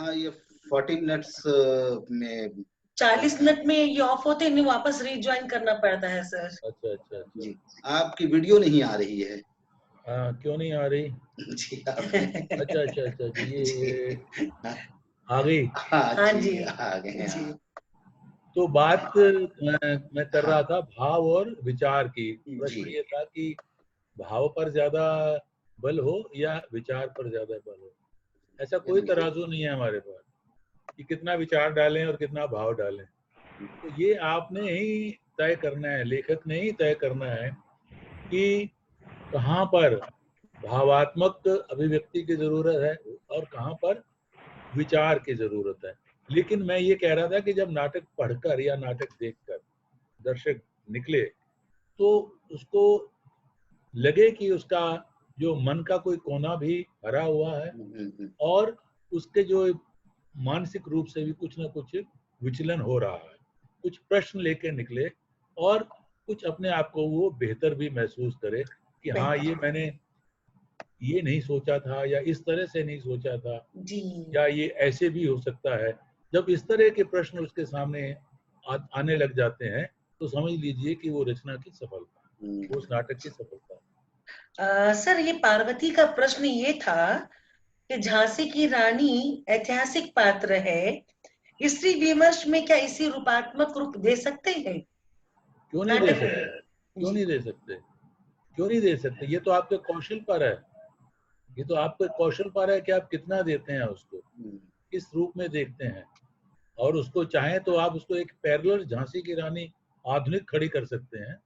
हाँ, ये 40 मिनट्स में 40 मिनट में ये ऑफ होते हैं, वापस रिज्वाइन करना पड़ता है सर। अच्छा अच्छा अच्छा जी, आपकी वीडियो नहीं आ रही है। हाँ, क्यों नहीं आ रही? जी अच्छा अच्छा अच्छा जी, ये आ गई। हाँ जी, आ गए हैं जी। आप। तो बात मैं कर रहा था भाव और विचार की। जी। प्रश्न ये था कि भाव पर ज्यादा बल हो या विचार पर ज्यादा बल हो। ऐसा कोई तराजू नहीं है हमारे पास कि कितना विचार डालें और कितना भाव डालें। तो ये आपने ही तय करना है, लेखक ने ही तय करना है कि कहाँ पर भावात्मक अभिव्यक्ति की जरूरत है और कहाँ पर विचार की जरूरत है। लेकिन मैं ये कह रहा था कि जब नाटक पढ़कर या नाटक देखकर दर्शक निकले तो उसको लगे कि उसका जो मन का कोई कोना भी भरा हुआ है और उसके जो मानसिक रूप से भी कुछ ना कुछ विचलन हो रहा है, कुछ प्रश्न लेके निकले और कुछ अपने आप को वो बेहतर भी महसूस करे कि हाँ, ये मैंने ये नहीं सोचा था या इस तरह से नहीं सोचा था जी। या ये ऐसे भी हो सकता है। जब इस तरह के प्रश्न उसके सामने आने लग जाते हैं तो समझ लीजिए कि वो रचना की सफलता, उस नाटक की सफलता। सर, ये पार्वती का प्रश्न ये था कि झांसी की रानी ऐतिहासिक पात्र है, स्त्री विमर्श में क्या इसी रूपात्मक रूप दे सकते हैं? क्यों नहीं दे सकते? क्यों नहीं दे सकते? क्यों नहीं दे सकते? ये तो आपके कौशल पर है, ये तो आपके कौशल पर है कि आप कितना देते हैं उसको, किस रूप में देखते हैं। और उसको चाहें तो आप उसको एक पैरेलल झांसी की रानी आधुनिक खड़ी कर सकते हैं।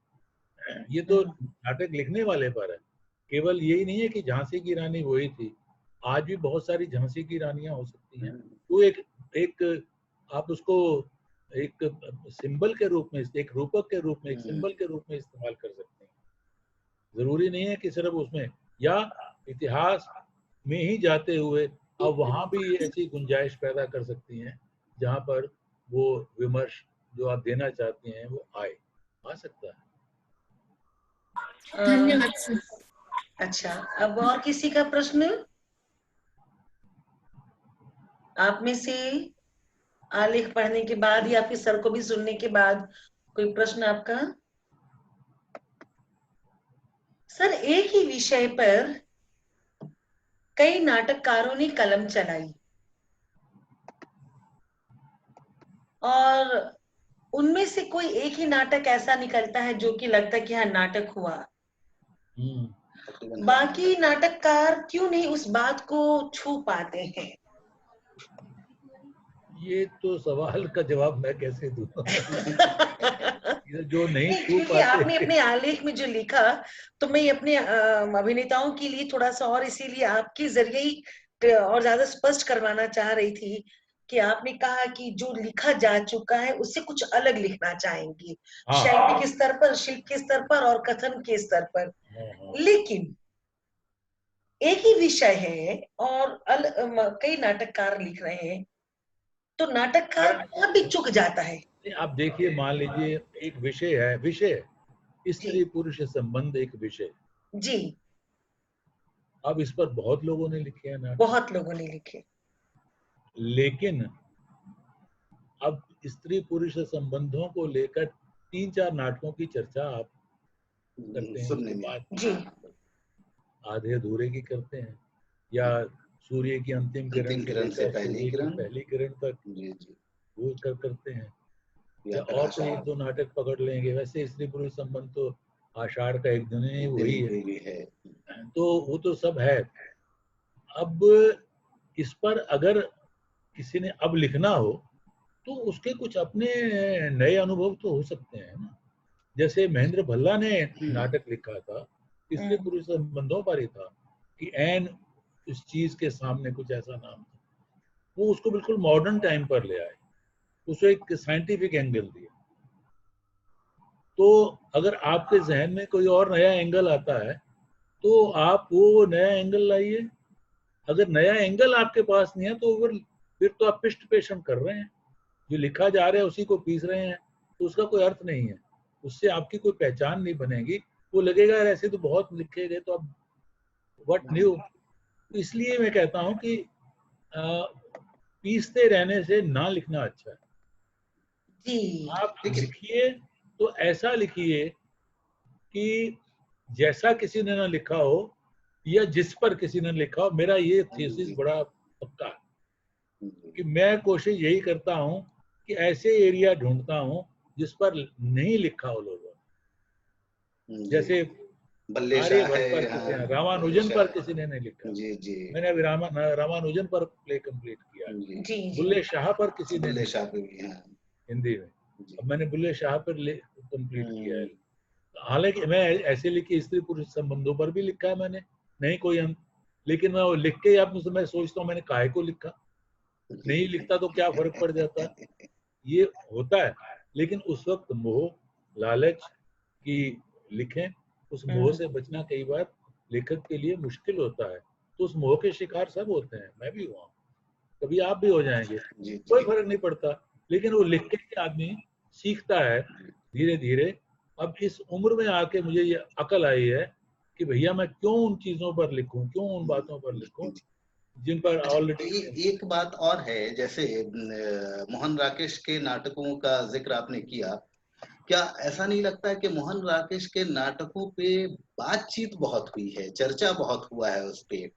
ये तो नाटक लिखने वाले पर है। केवल यही नहीं है कि झांसी की रानी वही थी, आज भी बहुत सारी झांसी की रानियां हो सकती हैं। तो एक आप उसको एक सिंबल के रूप में, एक रूपक के रूप में, एक सिंबल के रूप में इस्तेमाल कर सकते हैं। जरूरी नहीं है कि सिर्फ उसमें, या इतिहास में ही जाते हुए अब वहां भी ऐसी गुंजाइश पैदा कर सकती हैं जहां पर वो विमर्श जो आप देना चाहती हैं वो आ सकता है। धन्यवाद सर। अच्छा, अब और किसी का प्रश्न आप में से आलेख पढ़ने के बाद या फिर सर को भी सुनने के बाद कोई प्रश्न आपका? सर, एक ही विषय पर कई नाटककारों ने कलम चलाई और उनमें से कोई एक ही नाटक ऐसा निकलता है जो कि लगता है कि हाँ, नाटक हुआ। बाकी नाटककार क्यों नहीं उस बात को छू पाते हैं? ये तो सवाल का जवाब मैं कैसे दूं? जो नहीं छू क्योंकि पाते। आपने अपने आलेख में जो लिखा, तो मैं अपने अभिनेताओं के लिए थोड़ा सा और इसीलिए आपके जरिए ही और ज्यादा स्पष्ट करवाना चाह रही थी कि आपने कहा कि जो लिखा जा चुका है उससे कुछ अलग लिखना चाहेंगे, शैल्पिक स्तर पर, शिल्प के स्तर पर और कथन के स्तर पर। लेकिन एक ही विषय है और कई नाटककार लिख रहे हैं, तो नाटककार कहाँ भी चुक जाता है? आप देखिए, मान लीजिए एक विषय है, विषय स्त्री पुरुष संबंध एक विषय जी। अब इस पर बहुत लोगों ने लिखे हैं नाटक, बहुत लोगों ने लिखे, लेकिन अब स्त्री पुरुष संबंधों को लेकर 3-4 नाटकों की चर्चा आप करते हैं, उसके बाद जी, आधे अधूरे की करते हैं, या सूर्य की अंतिम किरण से लेकर सूर्य की पहली किरण तक वो करते हैं, या और कोई एक दो नाटक पकड़ लेंगे। वैसे स्त्री पुरुष संबंध तो आषाढ़ का एक दिन ही वही है, तो वो तो सब है। अब इस पर अगर किसी ने अब लिखना हो तो उसके कुछ अपने नए अनुभव तो हो सकते हैं ना। जैसे महेंद्र भल्ला ने नाटक लिखा था, स्त्री पुरुष संबंधों पर ही था कि एन इस चीज के सामने कुछ ऐसा नाम था, वो उसको बिल्कुल मॉडर्न टाइम पर ले आए, उसको एक साइंटिफिक एंगल दिया। तो अगर आपके जहन में कोई और नया एंगल आता है तो आप वो नया एंगल लाइए। अगर नया एंगल आपके पास नहीं है तो फिर तो आप पिष्ट पेषण कर रहे हैं, जो लिखा जा रहा है उसी को पीस रहे हैं, तो उसका कोई अर्थ नहीं है, उससे आपकी कोई पहचान नहीं बनेगी। वो लगेगा यार ऐसे तो बहुत लिखे गए, तो अब व्हाट न्यू। इसलिए मैं कहता हूँ कि पीसते रहने से ना लिखना अच्छा है। जी आप लिखिए तो ऐसा लिखिए कि जैसा किसी ने ना लिखा हो या जिस पर किसी ने लिखा हो। मेरा ये थीसिस बड़ा पक्का है कि मैं कोशिश यही करता हूँ कि ऐसे एरिया ढूंढता हूँ जिस पर नहीं लिखा हो लोगों ने। जैसे बल्ले शाह आर्यभट्ट पर किसी ने, रामानुजन पर किसी ने नहीं लिखा। जी जी, मैंने अभी रामानुजन पर प्ले कंप्लीट किया। जी बुल्ले शाह पर किसी ने बुल्ले नहीं शाह पे भी, हाँ, हिंदी में। अब मैंने बुल्ले शाह पर कंप्लीट किया है। हालांकि मैं ऐसे लिखी स्त्री पुरुष संबंधों पर भी लिखा है मैंने, नहीं कोई अंत, लेकिन मैं वो लिख के आप मैं सोचता हूँ मैंने काहे को लिखा, नहीं लिखता तो क्या फर्क पड़ जाता। ये होता है, लेकिन उस वक्त मोह लालच की लिखें, उस मोह से बचना कई बार लेखक के लिए मुश्किल होता है। तो उस मोह के शिकार सब होते हैं, मैं भी हुआ, कभी आप भी हो जाएंगे, कोई फर्क नहीं पड़ता। लेकिन वो लिख के आदमी सीखता है धीरे धीरे। अब इस उम्र में आके मुझे ये अकल आई है कि भैया मैं क्यों उन चीजों पर लिखूं, क्यों उन बातों पर लिखूं जिन पर ऑलरेडी। एक बात और है, जैसे मोहन राकेश के नाटकों का जिक्र आपने किया, क्या ऐसा नहीं लगता है कि मोहन राकेश के नाटकों पे बातचीत बहुत हुई है, चर्चा बहुत हुआ है उस पे?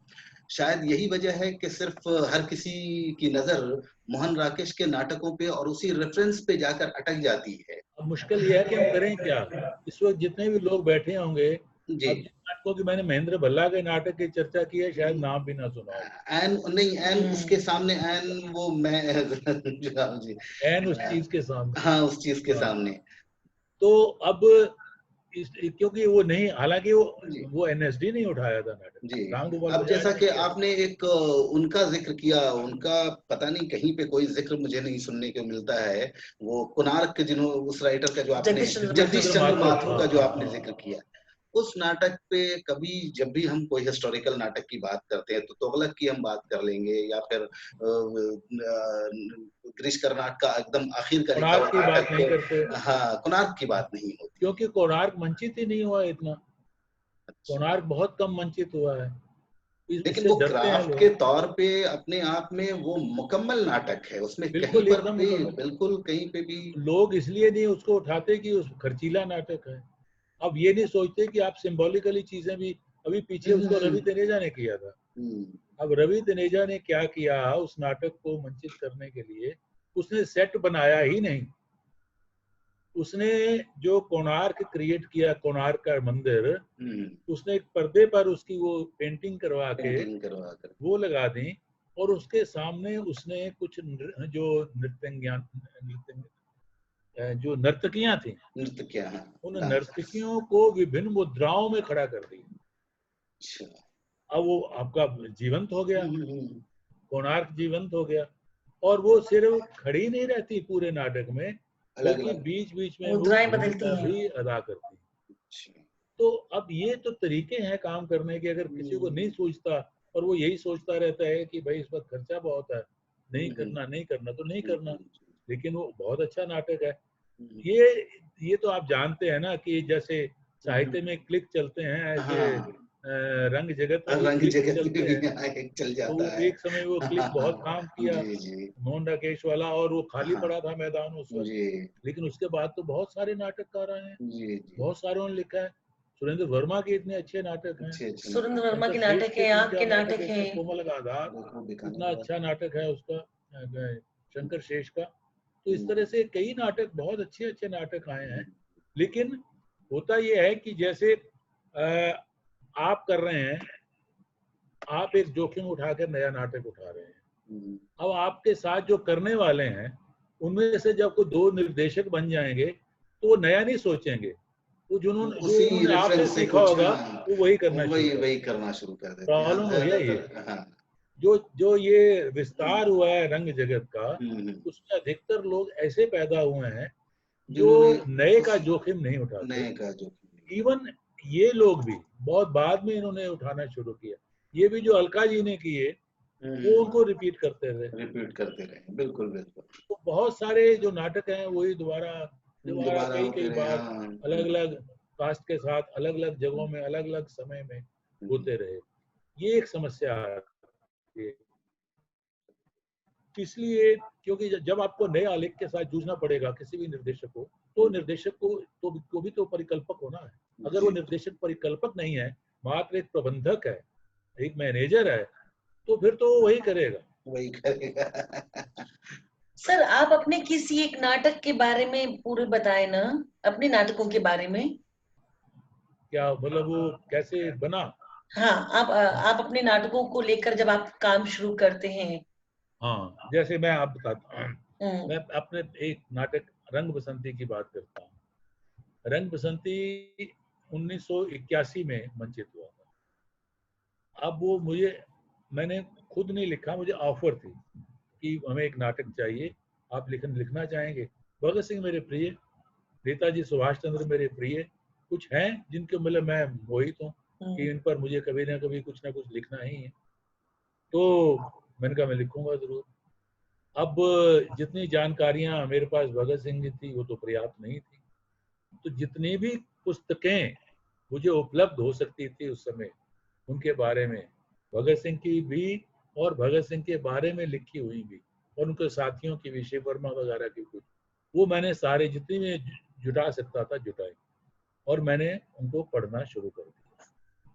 शायद यही वजह है कि सिर्फ हर किसी की नजर मोहन राकेश के नाटकों पे और उसी रेफरेंस पे जाकर अटक जाती है। अब मुश्किल ये है कि हम करें क्या। इस वक्त जितने भी लोग बैठे होंगे, जी, अब जिन नाटकों की मैंने महेंद्र भल्ला के नाटक की चर्चा की है शायद नाम भी ना सुना हो। एन नहीं, एन उसके सामने, एन वो मैं जी, एन उस चीज के सामने, हाँ, उस चीज के सामने। तो अब क्योंकि वो नहीं, हालांकि वो एनएसडी नहीं उठाया था नाटक जी। राम गोपाल अब जैसा कि किया। आपने एक उनका जिक्र किया, उनका पता नहीं कहीं पे कोई जिक्र मुझे नहीं सुनने को मिलता है, वो कोणार्क, जिन्हों उस राइटर का जो आपने, जगदीश चंद्र माथुर का जो आपने जिक्र किया, उस नाटक पे कभी जब भी हम कोई हिस्टोरिकल नाटक की बात करते हैं तो तुगलक की हम बात कर लेंगे, या फिर गिरीश कर्नाड का एकदम आखिर का लिखा हुआ की बात नहीं नाटक, करते, हाँ, कोणार्क की बात नहीं होती, क्योंकि कोणार्क मंचित ही नहीं हुआ इतना। कोणार्क बहुत कम मंचित हुआ है, लेकिन वो क्राफ्ट के तौर पे अपने आप में वो मुकम्मल नाटक है, उसमें कहीं पर भी, बिल्कुल कहीं पे भी लोग इसलिए नहीं उसको उठाते कि उस खर्चीला नाटक है। अब ये नहीं सोचते कि आप सिंबॉलिकली चीजें भी, अभी पीछे उसको रवि तनेजा ने किया था। अब रवि तनेजा ने क्या किया उस नाटक को मंचित करने के लिए, उसने सेट बनाया ही नहीं, उसने जो कोणार्क क्रिएट किया, कोणार्क का मंदिर, उसने एक पर्दे पर उसकी वो पेंटिंग करवा के वो लगा दी, और उसके सामने उसने कुछ जो नर्तकियां थी, उन नर्तकियों को विभिन्न मुद्राओं में खड़ा कर दिया। अब वो आपका जीवंत हो गया, कोणार्क जीवंत हो गया, और वो सिर्फ खड़ी नहीं रहती पूरे नाटक में, बल्कि बीच बीच में मुद्राएं बदलती हैं भी अदा करती है। तो अब ये तो तरीके हैं काम करने के। अगर किसी को नहीं सोचता और वो यही सोचता रहता है कि भाई इस पर खर्चा बहुत है, नहीं करना नहीं करना, तो नहीं करना। लेकिन वो बहुत अच्छा नाटक है। ये तो आप जानते हैं ना कि जैसे साहित्य में क्लिक चलते हैं, ऐसे रंग जगत में भी चलते हैं। चल जाता तो है। एक समय वो क्लिक बहुत काम किया, मोहन राकेश वाला, और वो खाली पड़ा था मैदान उस वक्त। लेकिन उसके बाद तो बहुत सारे नाटककार आए हैं, बहुत सारे उन्होंने लिखा है। सुरेंद्र वर्मा के इतने अच्छे नाटक हैं, सुरेंद्र वर्मा के नाटक है, आपके नाटक है, कोमल आधार इतना अच्छा नाटक है उसका, शंकर शेष का। तो इस तरह से कई नाटक, बहुत अच्छे अच्छे नाटक आए हैं। लेकिन होता यह है कि जैसे आप कर रहे हैं, आप एक जोखिम उठाकर नया नाटक उठा रहे हैं। अब आपके साथ जो करने वाले हैं उनमें से जब कोई दो निर्देशक बन जाएंगे तो वो नया नहीं सोचेंगे, वो जिन्होंने आपसे सीखा होगा वो वही करना शुरू कर देते हैं। प्रॉब्लम भैया ये जो ये विस्तार हुआ है रंग जगत का, उसमें अधिकतर लोग ऐसे पैदा हुए हैं जो नए का जोखिम नहीं उठाते। इवन ये लोग भी बहुत बाद में इन्होंने उठाना शुरू किया। ये भी जो अलका जी ने किए वो उनको रिपीट करते रहे। बिल्कुल बिल्कुल। तो बहुत सारे जो नाटक हैं वही दोबारा कई बार अलग अलग कास्ट के साथ, अलग अलग जगहों में, अलग अलग समय में होते रहे। ये एक समस्या है। इसलिए क्योंकि जब आपको नए आलेख के साथ जूझना पड़ेगा किसी भी निर्देशक को, तो निर्देशक को भी तो परिकल्पक होना है। अगर वो निर्देशक परिकल्पक नहीं है, मात्र एक प्रबंधक है, एक मैनेजर है, तो फिर तो वही करेगा। सर, आप अपने किसी एक नाटक के बारे में पूरे बताए ना, अपने नाटकों के बारे में। क्या मतलब वो कैसे बना? हाँ, आप अपने नाटकों को लेकर जब आप काम शुरू करते हैं। हाँ, जैसे मैं आप बताता हूँ, मैं अपने एक नाटक रंग बसंती की बात करता हूँ। रंग बसंती 1981 में मंचित हुआ था। अब वो मैंने खुद नहीं लिखा, मुझे ऑफर थी कि हमें एक नाटक चाहिए, आप लिखना चाहेंगे? भगत सिंह मेरे प्रिय, नेताजी सुभाष चंद्र मेरे प्रिय, कुछ हैं जिनके मतलब मैं मोहित हूँ कि इन पर मुझे कभी ना कभी कुछ ना कुछ लिखना ही है। तो मैंने कहा मैं लिखूंगा जरूर। अब जितनी जानकारियां मेरे पास भगत सिंह की थी वो तो पर्याप्त नहीं थी, तो जितनी भी पुस्तकें मुझे उपलब्ध हो सकती थी उस समय उनके बारे में, भगत सिंह की भी और भगत सिंह के बारे में लिखी हुई भी, और उनके साथियों की भी, शिव वर्मा वगैरह की कुछ, वो मैंने सारे जितनी में जुटा सकता था जुटाई, और मैंने उनको पढ़ना शुरू कर दिया।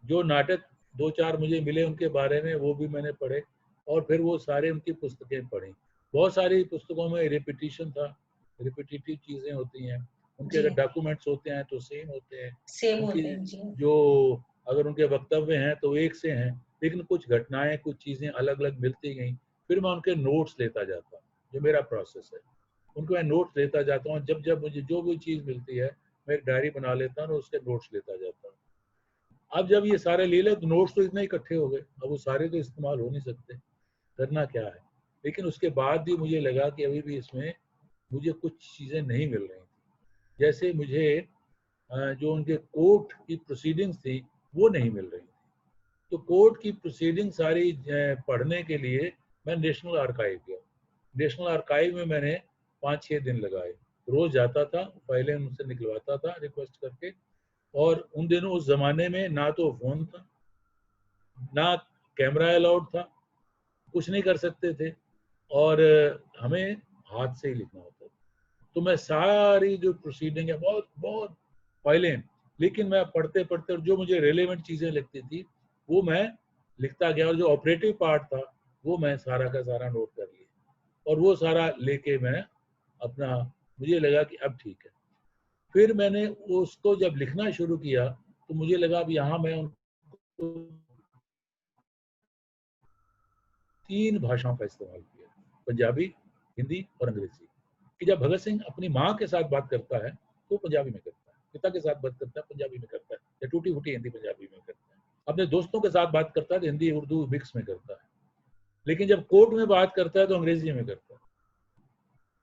जो नाटक 2-4 मुझे मिले उनके बारे में वो भी मैंने पढ़े, और फिर वो सारे उनकी पुस्तकें पढ़ी। बहुत सारी पुस्तकों में रिपीटिशन था, रिपीटिटिव चीजें होती हैं, उनके अगर डॉक्यूमेंट्स होते हैं तो सेम होते हैं, उनकी जो अगर उनके वक्तव्य हैं तो एक से हैं, लेकिन कुछ घटनाएं, कुछ चीजें अलग अलग मिलती गई। फिर मैं उनके नोट्स लेता जाता हूँ, जो मेरा प्रोसेस है, उनको मैं नोट्स लेता जाता हूँ। जब जब मुझे जो भी चीज़ मिलती है मैं एक डायरी बना लेता हूँ और उसके नोट्स लेता जाता हूँ। अब जब ये सारे ले ले तो नोट्स तो इतने इकट्ठे हो गए, अब वो सारे तो इस्तेमाल हो नहीं सकते, करना क्या है। लेकिन उसके बाद भी मुझे लगा कि अभी भी इसमें मुझे कुछ चीज़ें नहीं मिल रही थी। जैसे मुझे जो उनके कोर्ट की प्रोसीडिंग्स थी वो नहीं मिल रही थी, तो कोर्ट की प्रोसीडिंग सारी पढ़ने के लिए मैं नेशनल आर्काइव गया। नेशनल आर्काइव में मैंने 5-6 दिन लगाए, रोज जाता था, फाइलें उनसे निकलवाता था रिक्वेस्ट करके। और उन दिनों उस जमाने में ना तो फोन था, ना कैमरा अलाउड था, कुछ नहीं कर सकते थे, और हमें हाथ से ही लिखना होता था। तो मैं सारी जो प्रोसीडिंग है, बहुत बहुत फाइलें, लेकिन मैं पढ़ते पढ़ते जो मुझे रेलेवेंट चीजें लगती थी वो मैं लिखता गया, और जो ऑपरेटिव पार्ट था वो मैं सारा का सारा नोट कर लिया, और वो सारा लेके मैं अपना, मुझे लगा कि अब ठीक है। फिर मैंने उसको जब लिखना शुरू किया तो मुझे लगा अब यहाँ मैं उनको 3 भाषाओं का इस्तेमाल किया, पंजाबी, हिंदी और अंग्रेजी। कि जब भगत सिंह अपनी माँ के साथ बात करता है तो पंजाबी में करता है, पिता के साथ बात करता है पंजाबी में करता है, या टूटी फूटी हिंदी पंजाबी में करता है, अपने दोस्तों के साथ बात करता है तो हिंदी उर्दू मिक्स में करता है, लेकिन जब कोर्ट में बात करता है तो अंग्रेजी में करता है।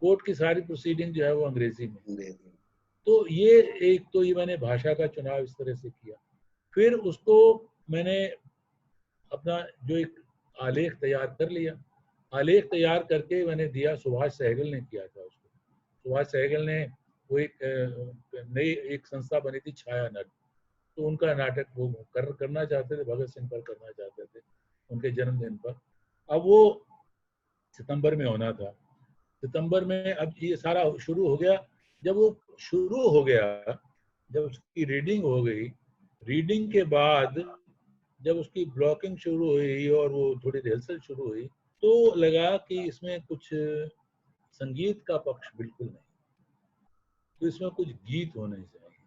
कोर्ट की सारी प्रोसीडिंग जो है वो अंग्रेजी में। तो ये मैंने भाषा का चुनाव इस तरह से किया। फिर उसको मैंने अपना जो एक आलेख तैयार कर लिया, आलेख तैयार करके मैंने दिया, सुभाष सहगल ने किया था उसको। सुभाष सहगल ने वो एक नई एक संस्था बनी थी छाया नट, तो उनका नाटक वो करना चाहते थे, भगत सिंह पर करना चाहते थे उनके जन्मदिन पर। अब वो सितंबर में होना था, सितंबर में अब ये सारा शुरू हो गया। जब वो शुरू हो गया, जब उसकी रीडिंग हो गई, रीडिंग के बाद जब उसकी ब्लॉकिंग शुरू हुई और वो थोड़ी रिहर्सल शुरू हुई, तो लगा कि इसमें कुछ संगीत का पक्ष बिल्कुल नहीं, तो इसमें कुछ गीत होने चाहिए।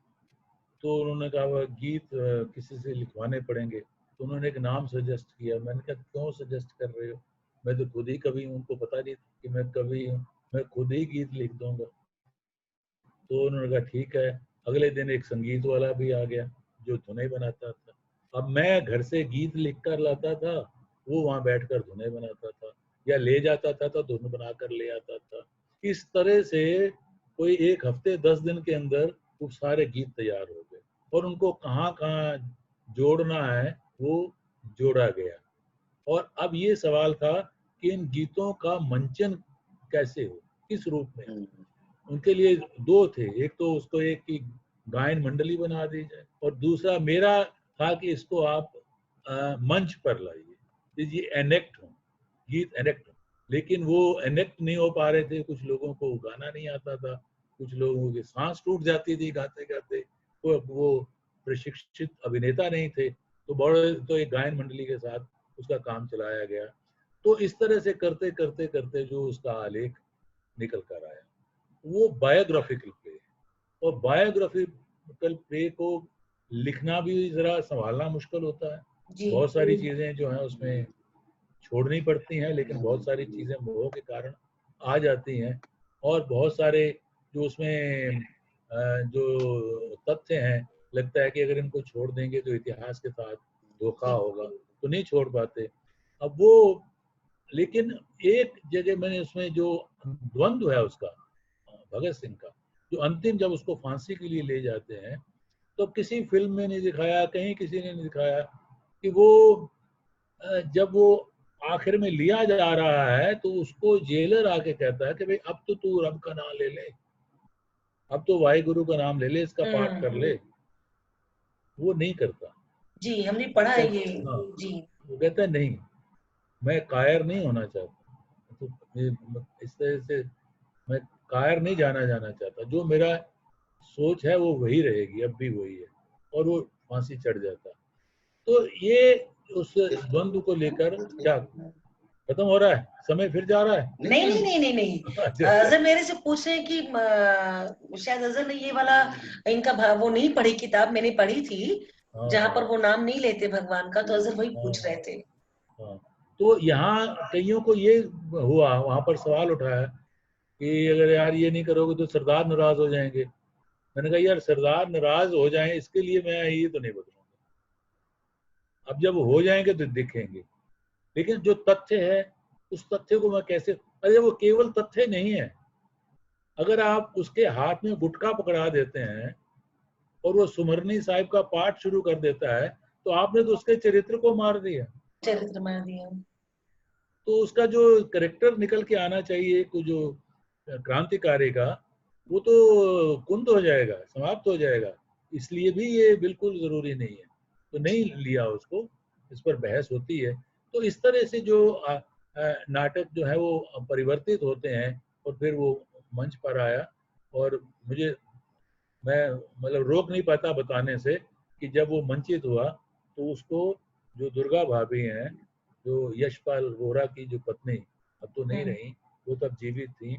तो उन्होंने कहा वह गीत किसी से लिखवाने पड़ेंगे, तो उन्होंने एक नाम सजेस्ट किया। मैंने कहा क्यों सजेस्ट कर रहे हो, मैं तो खुद ही कवि हूँ, उनको पता नहीं कि मैं कवि हूँ, मैं खुद ही गीत लिख दूंगा। तो उन्होंने कहा ठीक है। अगले दिन एक संगीत वाला भी आ गया जो धुनें बनाता था। अब मैं घर से गीत लिख कर लाता था, वो वहां बैठकर धुनें बनाता था, या ले जाता था तो धुन बनाकर ले आता था। इस तरह से कोई 1 हफ्ते 10 दिन के अंदर वो सारे गीत तैयार हो गए, और उनको कहाँ कहाँ जोड़ना है वो जोड़ा गया। और अब ये सवाल था कि इन गीतों का मंचन कैसे हो, किस रूप में। उनके लिए 2 थे, एक तो उसको एक की गायन मंडली बना दी जाए, और दूसरा मेरा था कि इसको आप मंच पर लाइए, ये एनेक्ट हो, गीत एनेक्ट हो। लेकिन वो एनेक्ट नहीं हो पा रहे थे। कुछ लोगों को गाना नहीं आता था, कुछ लोगों की सांस टूट जाती थी गाते गाते, वो प्रशिक्षित अभिनेता नहीं थे, तो एक गायन मंडली के साथ उसका काम चलाया गया। तो इस तरह से करते करते करते जो उसका आलेख निकल कर आया वो बायोग्राफिकल प्ले। और बायोग्राफिकल प्ले को लिखना भी जरा संभालना मुश्किल होता है। बहुत सारी चीजें जो हैं उसमें छोड़नी पड़ती हैं, लेकिन बहुत सारी चीजें मोह के कारण आ जाती हैं। और बहुत सारे जो उसमें जो तथ्य हैं, लगता है कि अगर इनको छोड़ देंगे तो इतिहास के साथ धोखा होगा, तो नहीं छोड़ पाते। अब वो, लेकिन एक जगह मैंने उसमें जो द्वंद्व है उसका, भगत सिंह का, जो अंतिम जब उसको फांसी के लिए ले जाते हैं, तो किसी फिल्म में नहीं दिखाया, कहीं किसी ने नहीं दिखाया कि वो जब वो आखिर में लिया जा रहा है तो उसको जेलर आके कहता है कि भाई अब तो तू रब का नाम ले ले, अब तो वाहिगुरु का नाम ले ले, इसका पाठ कर ले। वो नहीं करता। जी, हमने पढ़ा है ये। हाँ, जी, वो कहता है नहीं, मैं कायर नहीं होना चाहता, तो इस तरह से मैं कायर नहीं जाना चाहता, जो मेरा सोच है वो वही रहेगी, अब भी वही है। और वो फांसी चढ़ जाता। तो ये उस द्वंद्व को लेकर क्या खत्म हो रहा है, समय फिर जा रहा है? नहीं नहीं नहीं नहीं नहीं। अजहर मेरे से पूछ रहे हैं कि शायद अजहर ने ये वाला इनका वो नहीं पढ़ी किताब, मैंने पढ़ी थी जहाँ पर वो नाम नहीं लेते भगवान का, तो अजहर वही पूछ रहे थे। तो यहाँ कईयों को ये हुआ, वहां पर सवाल उठाया कि अगर यार ये नहीं करोगे तो सरदार नाराज हो जाएंगे। मैंने कहा यार सरदार नाराज हो जाएं इसके लिए मैं ये तो नहीं बदलूंगा, अब जब हो जाएंगे तो दिखेंगे। लेकिन जो तथ्य है उस तथ्य को मैं कैसे, अरे वो केवल तथ्य नहीं है, अगर आप उसके हाथ में गुटखा पकड़ा देते हैं और वो सुमरनी साहिब का पाठ शुरू कर देता है तो आपने तो उसके चरित्र को मार दिया। तो उसका जो करेक्टर निकल के आना चाहिए, जो क्रांतिकारी का, वो तो कुंद हो जाएगा, समाप्त हो जाएगा। इसलिए भी ये बिल्कुल जरूरी नहीं है, तो नहीं लिया उसको, इस पर बहस होती है। तो इस तरह से जो नाटक जो है वो परिवर्तित होते हैं और फिर वो मंच पर आया। और मैं मतलब रोक नहीं पाता बताने से कि जब वो मंचित हुआ तो उसको जो दुर्गा भाभी हैं, जो यशपाल वोरा की जो पत्नी, अब तो नहीं रही, वो तब जीवित थी,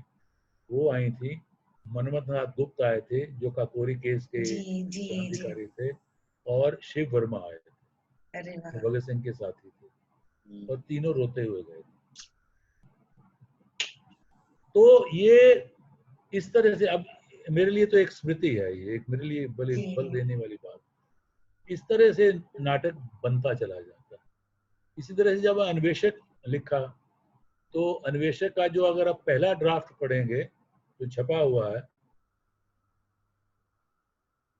वो आई थी। मनमथ नाथ गुप्त आए थे जो काकोरी केस के क्रांतिकारी थे, और शिव वर्मा आए थे, भगत सिंह के साथी थे, और तीनों रोते हुए गए। तो ये इस तरह से, अब मेरे लिए तो एक स्मृति है ये, एक मेरे लिए बल देने वाली बात। इस तरह से नाटक बनता चला जाता है। इसी तरह से जब अन्वेषक लिखा, तो अन्वेषक का जो अगर आप पहला ड्राफ्ट पढ़ेंगे जो छपा हुआ है,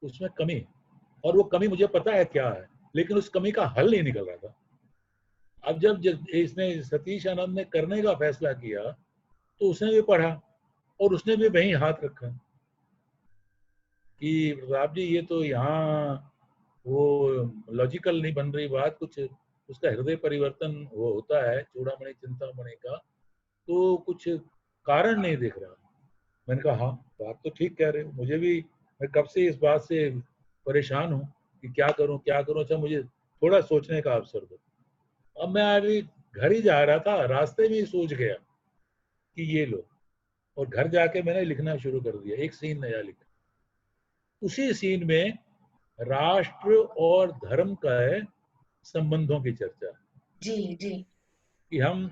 उसमें कमी, और वो कमी मुझे पता है क्या है, लेकिन उस कमी का हल नहीं निकल रहा था। अब जब इसने सतीश आनंद ने करने का फैसला किया तो उसने भी पढ़ा और उसने भी वहीं हाथ रखा कि प्रताप जी ये तो यहाँ वो लॉजिकल नहीं बन रही बात, कुछ उसका हृदय परिवर्तन वो होता है चूड़ामणि चिंतामणि का, तो कुछ कारण नहीं दिख रहा। मैंने कहा हाँ बात तो ठीक कह रहे हो, मुझे भी, मैं कब से इस बात से परेशान हूँ कि क्या करूँ क्या करूँ, अच्छा मुझे थोड़ा सोचने का अवसर दो। अब मैं अभी घर ही जा रहा था, रास्ते में ही सोच गया कि ये लो, और घर जाके मैंने लिखना शुरू कर दिया, एक सीन नया लिखा। उसी सीन में राष्ट्र और धर्म का संबंधों की चर्चा। जी जी। कि हम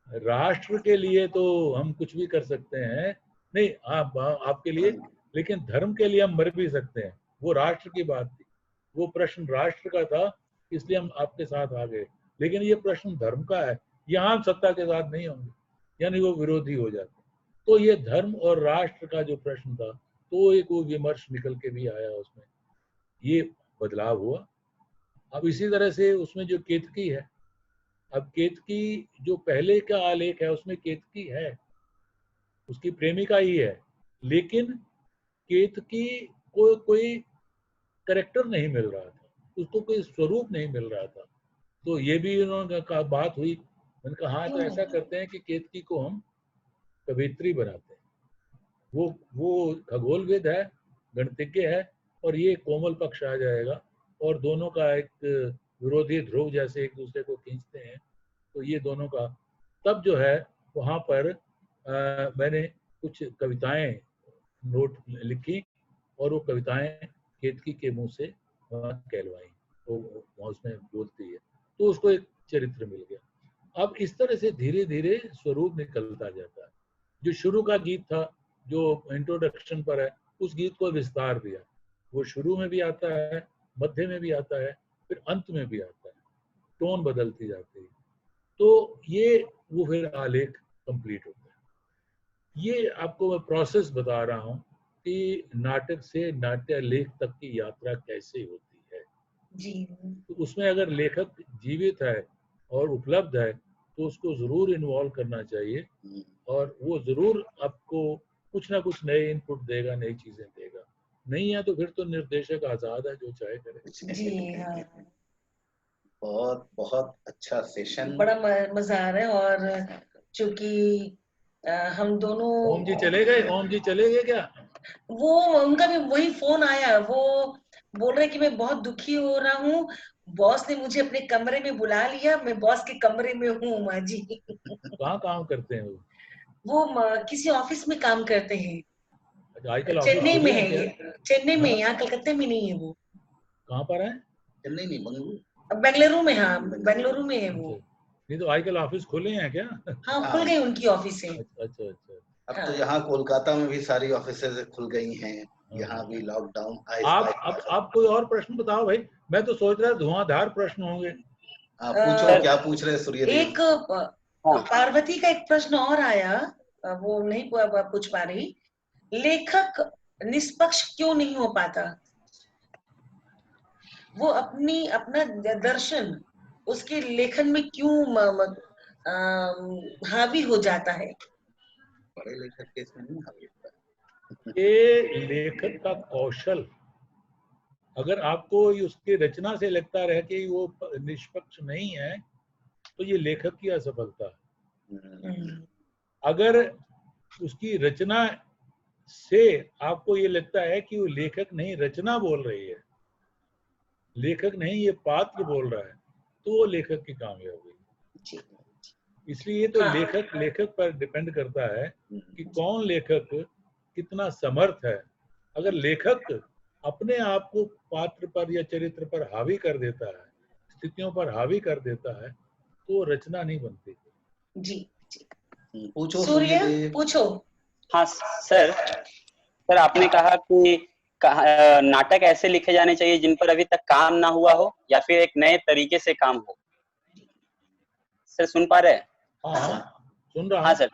राष्ट्र के लिए तो हम कुछ भी कर सकते हैं, नहीं आपके लिए, लेकिन धर्म के लिए हम मर भी सकते हैं। वो राष्ट्र की बात थी, वो प्रश्न राष्ट्र का था, इसलिए हम आपके साथ आ गए, लेकिन ये प्रश्न धर्म का है, यहाँ हम सत्ता के साथ नहीं होंगे, यानी वो विरोधी हो जाते। तो ये धर्म और राष्ट्र का जो प्रश्न था, तो एक वो विमर्श निकल के भी आया उसमें, ये बदलाव हुआ। अब इसी तरह से उसमें जो केतकी है, अब केतकी जो पहले का आलेख है उसमें केतकी है, उसकी प्रेमिका ही है, लेकिन केतकी को कोई करेक्टर नहीं मिल रहा था, उसको कोई स्वरूप नहीं मिल रहा था। तो ये भी उन्होंने बात हुई मैंने कहा हाँ, तो ऐसा करते हैं कि केतकी को हम कवियत्री बनाते हैं। वो खगोलविद है, गणितज्ञ है, और ये कोमल पक्ष आ जाएगा, और दोनों का एक विरोधी ध्रुव जैसे एक दूसरे को खींचते हैं। तो ये दोनों का तब जो है वहाँ पर मैंने कुछ कविताएं नोट लिखी, और वो कविताएं केतकी के मुंह से कहलवाई, तो वहाँ उसमें बोलती है, तो उसको एक चरित्र मिल गया। अब इस तरह से धीरे धीरे स्वरूप निकलता जाता है। जो शुरू का गीत था, जो इंट्रोडक्शन पर है, उस गीत को विस्तार दिया। वो शुरू में भी आता है, मध्य में भी आता है, फिर अंत में भी आता है, टोन बदलती जाती है। तो ये वो फिर आलेख कंप्लीट होता है। ये आपको मैं प्रोसेस बता रहा हूँ कि नाटक से नाट्य लेख तक की यात्रा कैसे होती है जी। तो उसमें अगर लेखक जीवित है और उपलब्ध है तो उसको जरूर इन्वॉल्व करना चाहिए, और वो जरूर आपको कुछ ना कुछ नए इनपुट देगा, नई चीजें देगा। नहीं है तो फिर तो निर्देशक आजाद है, जो चाहे करे। जी हाँ, बहुत बहुत अच्छा सेशन, बड़ा मजा आ रहा है। और चूंकि हम दोनों, ओम जी चले गए? ओम जी चले गए क्या? वो उनका भी वही फोन आया, वो बोल रहे कि मैं बहुत दुखी हो रहा हूँ, बॉस ने मुझे अपने कमरे में बुला लिया, मैं बॉस के कमरे में हूँ माँ जी। कहाँ काम करते हैं वो किसी ऑफिस में काम करते हैं, आजकल ऑफिस चेन्नई में खुले है हैं क्या? ये, चेन्नई में, हाँ? यहाँ कलकत्ते में नहीं है वो। कहाँ पर है? चेन्नई नहीं, बंगलुरु, बेंगलुरु में, हाँ बेंगलुरु में है वो। नहीं तो आजकल ऑफिस खुले हैं क्या? हाँ खुल गई उनकी ऑफिस है। अच्छा अच्छा। अब तो यहाँ कोलकाता में भी सारी ऑफिसेज खुल गई हैं, यहाँ भी लॉकडाउन आप कोई और प्रश्न बताओ भाई, मैं तो सोच रहा धुआंधार प्रश्न होंगे। पूछो, क्या पूछ रहे हैं सूर्यदेव? एक पार्वती का एक प्रश्न और आया, वो नहीं पूछ पा रही, लेखक निष्पक्ष क्यों नहीं हो पाता? वो अपना दर्शन उसके लेखन में क्यों हावी हो जाता है? बड़े लेखक के इसमें नहीं हावी होता है। ये लेखक का कौशल, अगर आपको उसकी रचना से लगता रहे कि वो निष्पक्ष नहीं है तो ये लेखक की असफलता है। अगर उसकी रचना से आपको ये लगता है कि वो लेखक नहीं, रचना बोल रही है, लेखक नहीं ये पात्र बोल रहा है, तो वो लेखक की कामयाबी। इसलिए तो लेखक पर डिपेंड करता है कि कौन लेखक कितना समर्थ है। अगर लेखक अपने आप को पात्र पर या चरित्र पर हावी कर देता है, स्थितियों पर हावी कर देता है, तो रचना नहीं बनती। जी पूछो सूर्य, पूछो। हाँ सर आपने कहा कि नाटक ऐसे लिखे जाने चाहिए जिन पर अभी तक काम ना हुआ हो, या फिर एक नए तरीके से काम हो। सर सुन पा रहे हैं? हाँ सुन रहा हूँ। हाँ सर,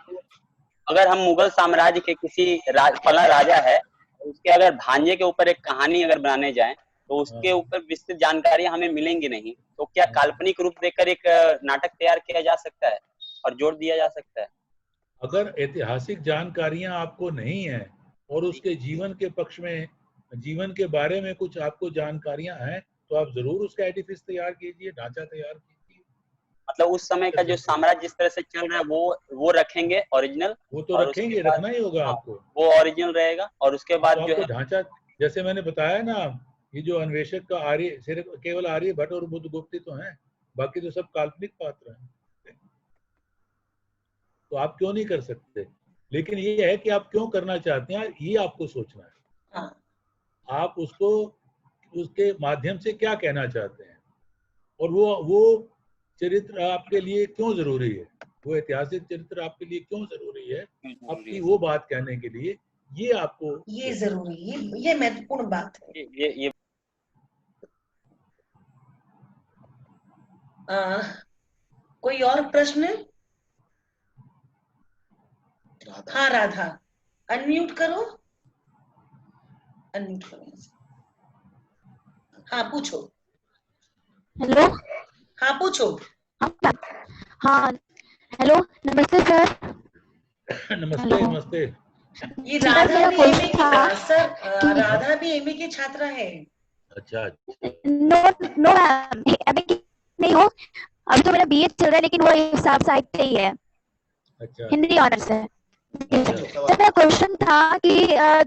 अगर हम मुगल साम्राज्य के किसी फला राजा है, उसके अगर भांजे के ऊपर एक कहानी अगर बनाने जाएं तो उसके ऊपर विस्तृत जानकारियां हमें मिलेंगी नहीं, तो क्या काल्पनिक रूप देकर एक नाटक तैयार किया जा सकता है और जोड़ दिया जा सकता है? अगर ऐतिहासिक जानकारियां आपको नहीं है और उसके जीवन के पक्ष में, जीवन के बारे में कुछ आपको जानकारियां हैं, तो आप जरूर उसका एडिफिस तैयार कीजिए, ढांचा तैयार कीजिए। मतलब उस समय का जो साम्राज्य जिस तरह से चल रहा है वो रखेंगे ओरिजिनल, वो तो रखेंगे, रखना ही होगा आपको, वो ओरिजिनल रहेगा। और उसके बाद तो जो है ढांचा, जैसे मैंने बताया ना, ये जो अन्वेषक का आर्य, सिर्फ केवल आर्यभट्ट और बुद्धगुप्त तो हैं, बाकी तो सब काल्पनिक पात्र हैं। तो आप क्यों नहीं कर सकते, लेकिन ये है कि आप क्यों करना चाहते हैं, ये आपको सोचना है। आप उसको उसके माध्यम से क्या कहना चाहते हैं, और वो चरित्र आपके लिए क्यों जरूरी है, वो ऐतिहासिक चरित्र आपके लिए क्यों जरूरी है, आपकी वो बात कहने के लिए, ये आपको, ये जरूरी, ये महत्वपूर्ण बात है। ये कोई और प्रश्न? हाँ राधा, अनम्यूट करो, अनम्यूट करो। हाँ पूछो। हेलो। हाँ पूछो। हाँ हेलो, नमस्ते सर। नमस्ते नमस्ते। ये राधा भी एमए की, सर राधा भी एमए की छात्रा है। अच्छा। नो नो एमए की नहीं हो, अभी तो मेरा बीए चल रहा है, लेकिन वो हिसाब साहित्य ही है। अच्छा, हिंदी ऑनर्स है। अच्छा। तो मेरा क्वेश्चन था कि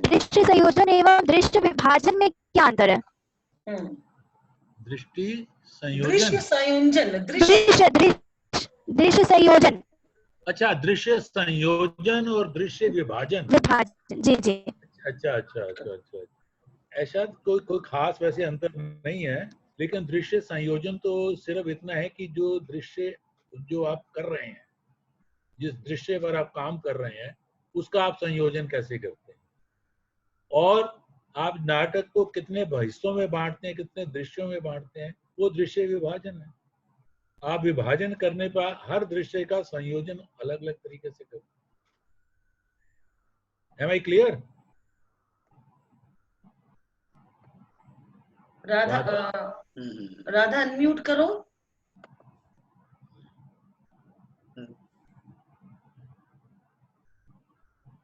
दृश्य संयोजन एवं दृश्य विभाजन में क्या अंतर है? दृष्टि संयोजन, दृश्य संयोजन, दृश्य संयोजन। अच्छा, दृश्य संयोजन और दृश्य विभाजन। जी जी। अच्छा अच्छा अच्छा अच्छा। ऐसा कोई खास वैसे अंतर नहीं है, लेकिन दृश्य संयोजन तो सिर्फ इतना है कि जो दृश्य जो आप कर रहे हैं, जिस दृश्य पर आप काम कर रहे हैं, उसका आप संयोजन कैसे करते हैं, और आप नाटक को कितने हिस्सों में बांटते हैं, कितने दृश्यों में बांटते हैं, वो दृश्य विभाजन है। आप विभाजन करने पर हर दृश्य का संयोजन अलग अलग तरीके से करते हैं। Am I clear? Radha unmute करो।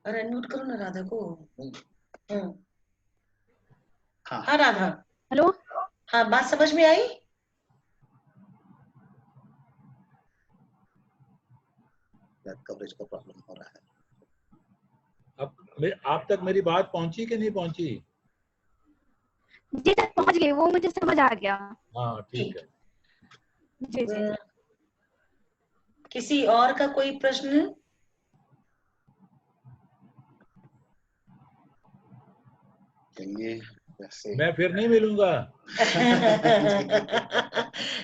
अरे अनम्यूट करो ना राधा को। हाँ राधा। हेलो। हाँ, बात समझ में आई? कवरेज का प्रॉब्लम हो रहा है। अब आप तक मेरी बात पहुंची कि नहीं पहुंची? जी तक पहुंच गई, वो मुझे समझ आ गया। हाँ ठीक है। जी जी। किसी और का कोई प्रश्न? मैं फिर नहीं मिलूंगा।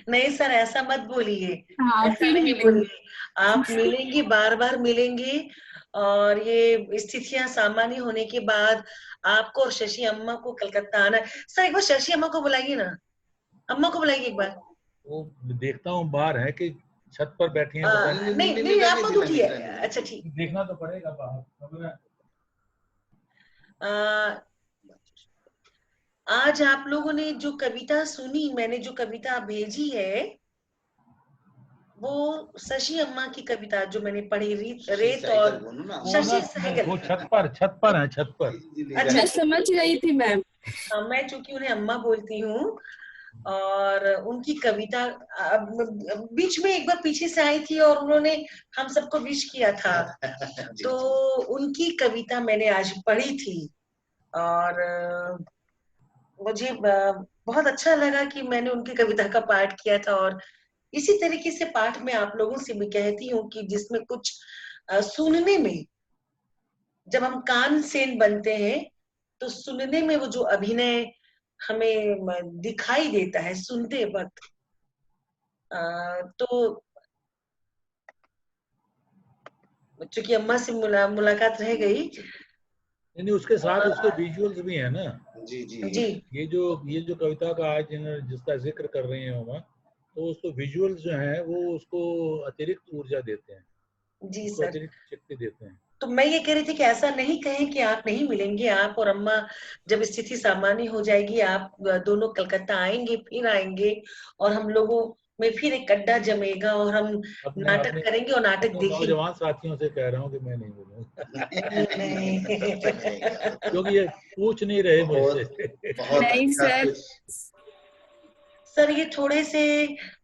नहीं सर, ऐसा मत बोलिए। हाँ, ऐसा नहीं बोलिए। आप मिलेंगे, बार बार मिलेंगे, और ये स्थितियां सामान्य होने के बाद आपको और शशि अम्मा को कलकत्ता आना। सर एक बार शशि अम्मा को बुलाइए ना, अम्मा को बुलाइए एक बार। वो देखता हूँ बाहर है कि छत पर बैठी हैं, पता नहीं। नहीं नहीं, आप मत उठिए। अच्छा ठीक, देखना तो पड़ेगा बाहर। आज आप लोगों ने जो कविता सुनी, मैंने जो कविता भेजी है, वो शशि अम्मा की कविता जो मैंने पढ़ी, रेत और शशि सहगल। वो छत पर है, छत पर। अच्छा, मैं समझ गई थी मैम। मैं चूंकि उन्हें अम्मा बोलती हूँ, और उनकी कविता बीच में एक बार पीछे से आई थी और उन्होंने हम सबको विश किया था। तो उनकी कविता मैंने आज पढ़ी थी, और मुझे बहुत अच्छा लगा कि मैंने उनकी कविता का पाठ किया था। और इसी तरीके से पाठ में आप लोगों से भी कहती हूँ कि जिसमें कुछ सुनने में, जब हम कान सेन बनते हैं तो सुनने में वो जो अभिनय हमें दिखाई देता है सुनते वक्त, तो चूंकि अम्मा से मुलाकात रह गई। नहीं, उसके साथ उसके विजुअल्स भी है ना। जी जी जी। ये जो कविता का आज जिसका जिक्र कर रही हैं उमा, तो उसको विजुअल्स जो हैं वो उसको अतिरिक्त ऊर्जा देते हैं। जी सर, अतिरिक्त शक्ति देते हैं। तो मैं ये कह रही थी कि ऐसा नहीं कहें कि आप नहीं मिलेंगे। आप और अम्मा, जब स्थिति सामान्य हो जाएगी, आप दोनों कलकत्ता आएंगे, फिर आएंगे, और हम लोगों में फिर एक अड्डा जमेगा और हम नाटक करेंगे और नाटक देखेंगे। नौजवान साथियों से कह रहा हूँ कि मैं नहीं मिलूंगा। क्योंकि ये पूछ नहीं रहे मुझसे। नहीं सर, सर ये थोड़े से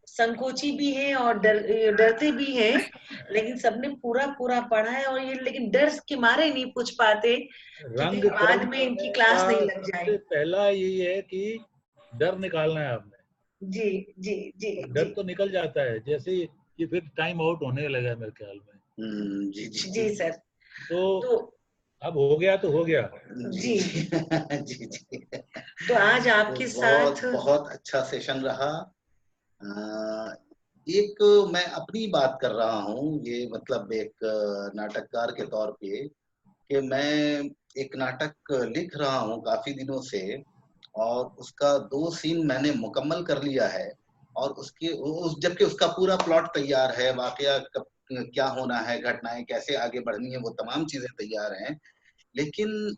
संकोची भी हैं और डरते भी हैं, लेकिन सबने पूरा पूरा पढ़ा है, और ये लेकिन डर के मारे नहीं पूछ पाते कि बाद में इनकी क्लास नहीं लग जाए। पहला यही है कि डर निकालना है आपने। जी जी जी। डर तो निकल जाता है जैसे ये फिर टाइम आउट होने लगा मेरे ख्याल में। जी जी जी सर। तो अब हो गया तो हो गया। जी जी जी। तो आज आपके साथ बहुत अच्छा सेशन रहा। एक मैं अपनी बात कर रहा हूँ, ये मतलब एक नाटककार के तौर पे, कि मैं एक नाटक लिख रहा हूँ काफी दिनों से, और उसका 2 सीन मैंने मुकम्मल कर लिया है, और जबकि उसका पूरा प्लॉट तैयार है, वाकया कब क्या होना है, घटनाएं कैसे आगे बढ़नी है, वो तमाम चीजें तैयार हैं, लेकिन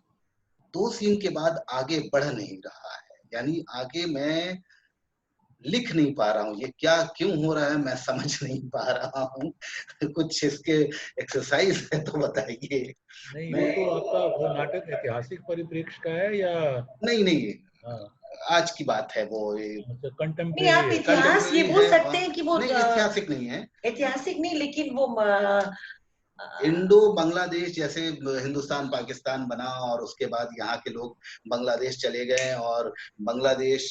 2 सीन के बाद आगे बढ़ नहीं रहा है। यानी आगे मैं लिख नहीं पा रहा हूँ। ये क्या क्यों हो रहा है मैं समझ नहीं पा रहा हूँ। कुछ इसके एक्सरसाइज है तो बताइए। नहीं, वो तो आपका वो नाटक ऐतिहासिक परिप्रेक्ष्य का है या नहीं? हाँ, आज की बात है वो। नहीं, आप इतिहास ये बोल सकते हैं कि वो नहीं, ऐतिहासिक नहीं है, ऐतिहासिक नहीं, लेकिन वो इंडो बांग्लादेश जैसे हिंदुस्तान पाकिस्तान बना और उसके बाद यहाँ के लोग बांग्लादेश चले गए और बांग्लादेश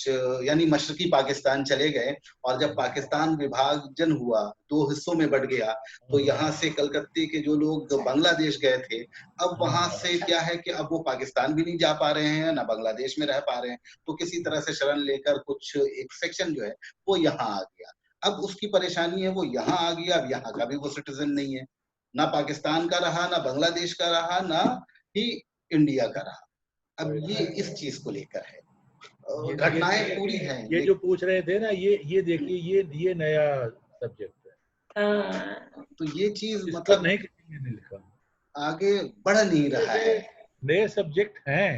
यानी मशरकी पाकिस्तान चले गए, और जब पाकिस्तान विभाजन हुआ, दो हिस्सों में बट गया, तो यहाँ से कलकत्ते के जो लोग बांग्लादेश गए थे, अब वहां से क्या है कि अब वो पाकिस्तान भी नहीं जा पा रहे हैं, ना बांग्लादेश में रह पा रहे हैं, तो किसी तरह से शरण लेकर कुछ एक सेक्शन जो है वो यहाँ आ गया। अब उसकी परेशानी है, वो यहाँ आ गया, अब यहाँ का भी वो सिटीजन नहीं है, ना पाकिस्तान का रहा, ना बांग्लादेश का रहा, ना ही इंडिया का रहा। अब ये इस चीज को लेकर है, घटनाएं पूरी हैं। ये जो पूछ रहे थे ना, ये देखिए, ये नया सब्जेक्ट है। तो ये चीज मतलब नहीं, किसी ने लिखा, आगे बढ़ नहीं रहा है। नए सब्जेक्ट हैं,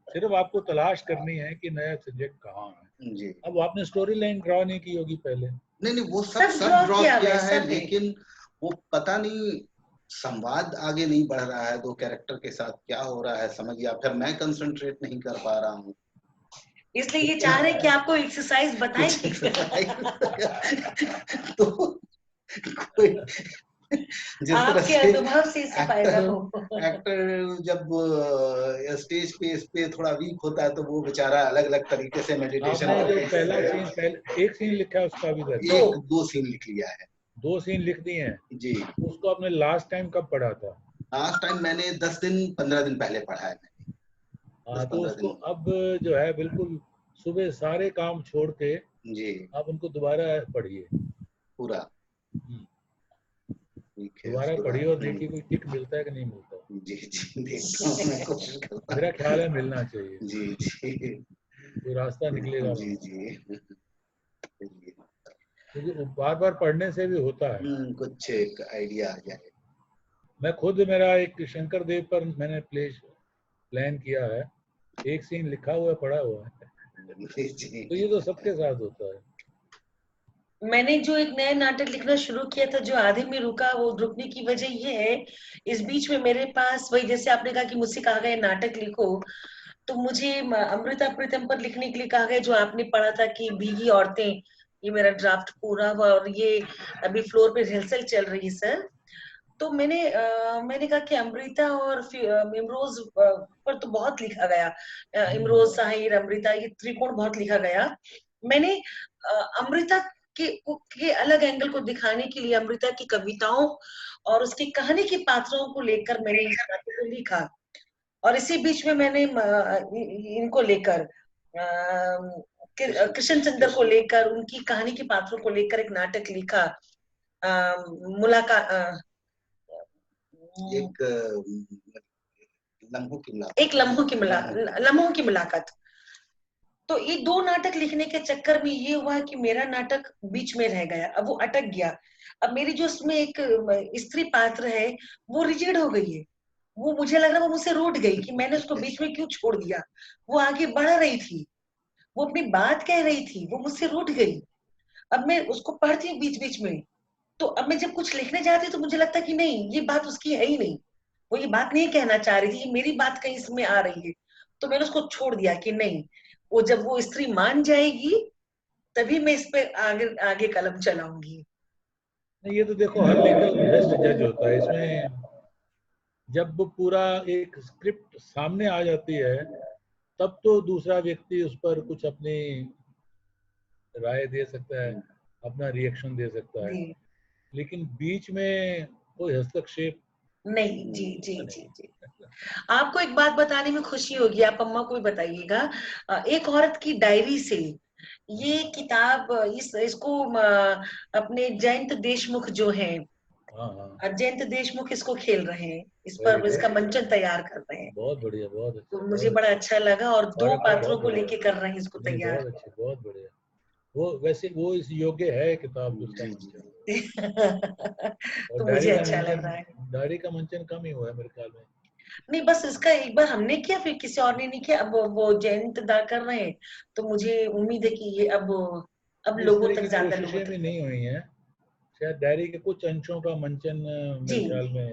सिर्फ आपको तलाश करनी है कि नया सब्जेक्ट कहाँ है जी। अब आपने स्टोरी लाइन ड्रॉ नहीं की होगी पहले। नहीं, वो सब ड्रॉ किया है, लेकिन वो पता नहीं संवाद आगे नहीं बढ़ रहा है, दो कैरेक्टर के साथ क्या हो रहा है समझ, या फिर मैं कंसंट्रेट नहीं कर पा रहा हूँ, इसलिए ये चाह रहे कि आपको एक्सरसाइज बताएं। तो जिस तरह से अनुभव से फायदा हो। एक्टर जब स्टेज पे इस पे थोड़ा वीक होता है तो वो बेचारा अलग अलग तरीके से मेडिटेशन करके पहला सीन, एक सीन लिखा है उसका भी, दो सीन लिख लिया है, 2 सीन लिख दिए हैं जी। उसको आपने लास्ट टाइम कब पढ़ा था? लास्ट टाइम मैंने 10 दिन 15 दिन पहले पढ़ा है मैंने। हाँ, तो उसको अब जो है बिल्कुल सुबह सारे काम छोड़ के जी आप उनको दोबारा पढ़िए पूरा, दोबारा पढ़िए और देखिए कोई टिक मिलता है कि नहीं मिलता। जी जी, देखता हूं, मैं कोशिश करता हूं। मेरा ख्याल है मिलना चाहिए। जी जी, तो रास्ता निकलेगा। जी जी, क्योंकि बार बार पढ़ने से भी होता है, कुछ एक आइडिया आ जाए। मैं खुद, मेरा एक शंकर देव पर मैंने प्लान किया है, एक सीन लिखा हुआ है, पढ़ा हुआ है। तो ये तो सबके साथ होता है। मैंने जो एक नया नाटक लिखना शुरू किया था जो आधे में रुका, वो रुकने की वजह ये है, इस बीच में मेरे पास वही, जैसे आपने कहा कि मुझसे कहा गया नाटक लिखो, तो मुझे अमृता प्रीतम पर लिखने के लिए कहा गया, जो आपने पढ़ा था कि भीगी औरतें, ये मेरा ड्राफ्ट पूरा हुआ और ये अभी फ्लोर पे रिहर्सल चल रही है सर। तो मैंने कहा कि अमृता और इमरोज पर तो बहुत लिखा गया, इमरोज, साहिर, अमृता, ये त्रिकोण बहुत लिखा गया। मैंने अमृता के अलग एंगल को दिखाने के लिए अमृता की कविताओं और उसकी कहानी के पात्रों को लेकर मैंने इस नाटक को लिखा, और इसी बीच में मैंने इनको लेकर कृष्ण चंद्र को लेकर, उनकी कहानी के पात्रों को लेकर एक नाटक लिखा, मुलाकात, एक लम्हों की मुलाकात। तो ये 2 नाटक लिखने के चक्कर में ये हुआ कि मेरा नाटक बीच में रह गया, अब वो अटक गया। अब मेरी जो उसमें एक स्त्री पात्र है वो रिजिड हो गई है, वो मुझे लग रहा है वो मुझसे रूठ गई कि मैंने उसको बीच में क्यों छोड़ दिया। वो आगे बढ़ रही थी, वो अपनी बात कह रही थी, वो मुझसे रूठ गई। अब मैं उसको पढ़ती हूँ बीच बीच में, तो अब मैं जब कुछ लिखने जाती हूँ तो मुझे लगता है कि नहीं, ये बात उसकी है ही नहीं, वो ये बात नहीं कहना चाह रही थी, मेरी बात कहीं इसमें आ रही है। तो मैंने उसको छोड़ दिया कि नहीं, वो जब वो स्त्री मान जाएगी तभी मैं इस पे आगे कलम चलाऊंगी। ये तो देखो हर लेखक बेस्ट जज होता है इसमें। जब पूरा एक स्क्रिप्ट सामने आ जाती है तब तो दूसरा व्यक्ति उस पर कुछ अपनी राय दे सकता है, अपना रिएक्शन दे सकता है, लेकिन बीच में कोई हस्तक्षेप नहीं। जी जी जी जी। आपको एक बात बताने में खुशी होगी, आप अम्मा को भी बताइएगा, एक औरत की डायरी से ये किताब, इसको अपने जयंत देशमुख जो हैं, जयंत देशमुख इसको खेल रहे हैं, इस पर इसका मंचन तैयार कर रहे हैं। बहुत बढ़िया, बहुत अच्छा। तो मुझे बड़ा अच्छा लगा, और 2 पात्रों को लेके कर रहे हैं इसको तैयार। बहुत अच्छे, बहुत बढ़िया। वो वैसे वो इस योग्य है किताब उसका। तो मुझे अच्छा लग रहा है। डायरी का मंचन कम ही हुआ है मेरे ख्याल में। नहीं, बस इसका एक बार हमने किया, फिर किसी और ने नहीं किया, अब वो जयंत दा कर रहे हैं, तो मुझे उम्मीद है कि ये अब लोगों तक, ज्यादा लोगों तक नहीं हुई है। शायद डायरी के कुछ अंशों का मंचन मेरे ख्याल में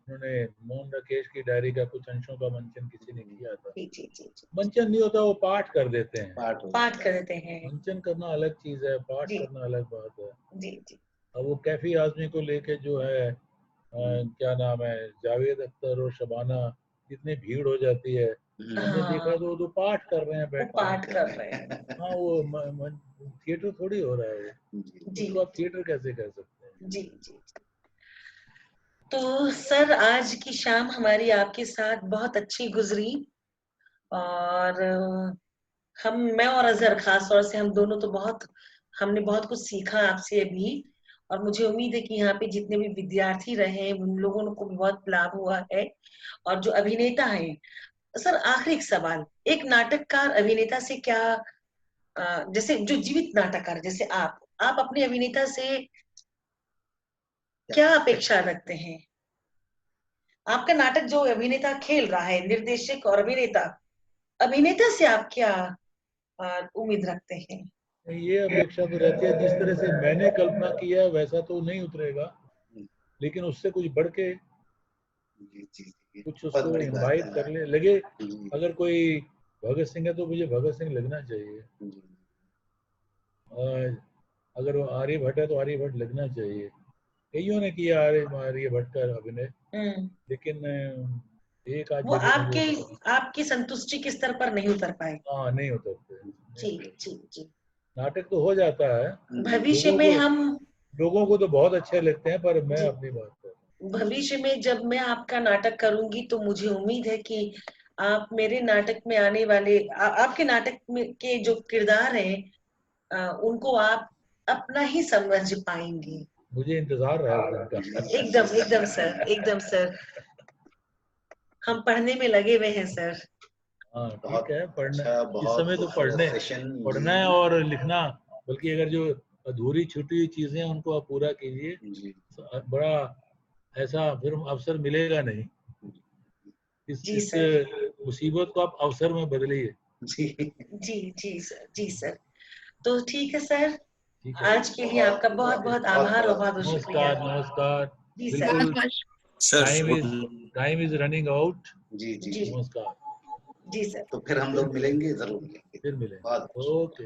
उन्होंने मोहन राकेश की डायरी का कुछ अंशों का मंचन किसी ने किया था। जी जी जी जी। मंचन नहीं होता, वो पाठ कर देते हैं। पाठ कर देते हैं। मंचन करना अलग चीज है, पाठ जी करना अलग बात है। जी जी। अब वो कैफी आजमी को लेके जो है क्या नाम है, जावेद अख्तर और शबाना, इतनी भीड़ हो जाती है, हमने देखा तो वो पाठ कर रहे हैं, बैठ पाठ कर रहे हैं। हाँ, वो थिएटर थोड़ी हो रहा है वो, उसको आप थिएटर कैसे कह सकते हैं? जी जी। तो सर आज की शाम हमारी आपके साथ बहुत अच्छी गुजरी, और मैं और अजहर खास तौर से हम दोनों तो हमने बहुत कुछ सीखा आपसे अभी, और मुझे उम्मीद है कि यहाँ पे जितने भी विद्यार्थी रहे उन लोगों को भी बहुत लाभ हुआ है, और जो अभिनेता हैं। सर आखिरी एक सवाल, एक नाटककार अभिनेता से क्या जैसे जो जीवित नाटककार जैसे आप अपने अभिनेता से क्या अपेक्षा रखते हैं? आपका नाटक जो अभिनेता खेल रहा है, निर्देशक और अभिनेता से आप क्या उम्मीद रखते हैं? ये अपेक्षा तो रहती है, जिस तरह से मैंने कल्पना किया है वैसा तो नहीं उतरेगा, लेकिन उससे कुछ बढ़ के कुछ उसको इनवाइट कर लगे। अगर कोई भगत सिंह है तो मुझे भगत सिंह लगना चाहिए, अगर आर्यभट्ट है तो आर्यभट्ट लगना चाहिए। कईयों ने किया आर्यभट्ट का अभिनय, लेकिन एक आध वो जगह आपकी संतुष्टि के स्तर पर नहीं उतर पाए। हाँ, नहीं उतरते। जी जी जी। नाटक तो हो जाता है, भविष्य में लोगों को तो बहुत अच्छे लगते हैं, पर मैं अपनी बात कर रहा हूँ। भविष्य में जब मैं आपका नाटक करूंगी तो मुझे उम्मीद है कि आप मेरे नाटक में आने वाले आपके नाटक में के जो किरदार हैं उनको आप अपना ही समझ पाएंगे। मुझे इंतजार रहा है उनका। एकदम सर, एकदम सर, हम पढ़ने में लगे हुए हैं सर। हाँ ठीक है, पढ़ना इस समय तो पढ़ना है और लिखना, बल्कि अगर जो अधूरी छूटी हुई चीजें हैं उनको आप पूरा कीजिए, बड़ा ऐसा फिर अवसर मिलेगा नहीं। इस मुसीबत को आप अवसर में बदलिए। जी सर। तो ठीक है सर, आज के लिए आपका बहुत बहुत आभार और बहुत शुक्रिया। नमस्कार। जी sir, time is running out. जी नमस्कार। जी सर। तो फिर हम लोग मिलेंगे, जरूर मिलेंगे। फिर मिलेंगे। ओके।